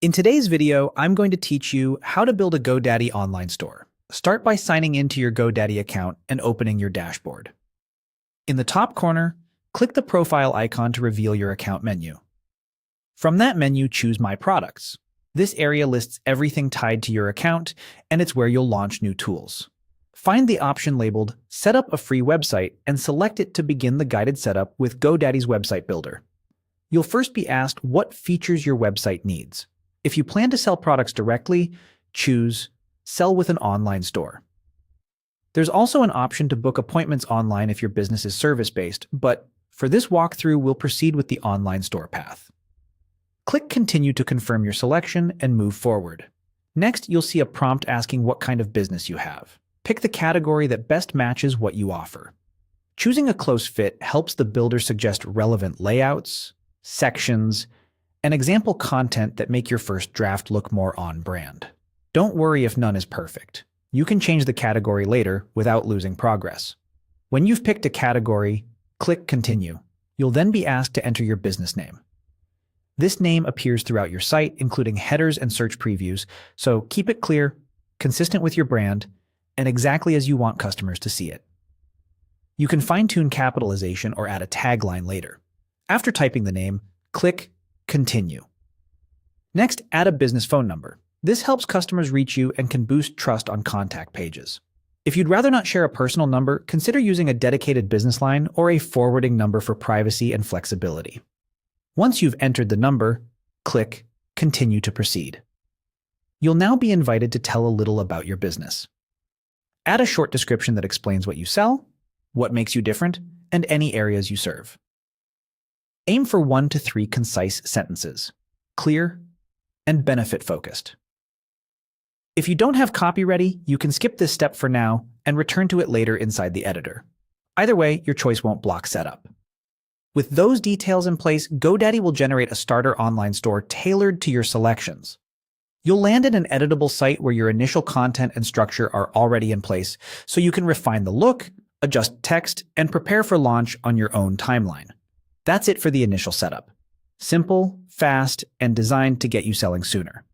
In today's video, I'm going to teach you how to build a GoDaddy online store. Start by signing into your GoDaddy account and opening your dashboard. In the top corner, click the profile icon to reveal your account menu. From that menu, choose My Products. This area lists everything tied to your account, and it's where you'll launch new tools. Find the option labeled Set up a free website and select it to begin the guided setup with GoDaddy's website builder. You'll first be asked what features your website needs. If you plan to sell products directly, choose Sell with an online store. There's also an option to book appointments online if your business is service-based, but for this walkthrough, we'll proceed with the online store path. Click Continue to confirm your selection and move forward. Next, you'll see a prompt asking what kind of business you have. Pick the category that best matches what you offer. Choosing a close fit helps the builder suggest relevant layouts, sections, and example content that make your first draft look more on-brand. Don't worry if none is perfect. You can change the category later without losing progress. When you've picked a category, click Continue. You'll then be asked to enter your business name. This name appears throughout your site, including headers and search previews, so keep it clear, consistent with your brand, and exactly as you want customers to see it. You can fine-tune capitalization or add a tagline later. After typing the name, click Continue. Next, add a business phone number. This helps customers reach you and can boost trust on contact pages. If you'd rather not share a personal number, consider using a dedicated business line or a forwarding number for privacy and flexibility. Once you've entered the number, click Continue to proceed. You'll now be invited to tell a little about your business. Add a short description that explains what you sell, what makes you different, and any areas you serve. Aim for 1 to 3 concise sentences, clear and benefit-focused. If you don't have copy ready, you can skip this step for now and return to it later inside the editor. Either way, your choice won't block setup. With those details in place, GoDaddy will generate a starter online store tailored to your selections. You'll land in an editable site where your initial content and structure are already in place, so you can refine the look, adjust text, and prepare for launch on your own timeline. That's it for the initial setup. Simple, fast, and designed to get you selling sooner.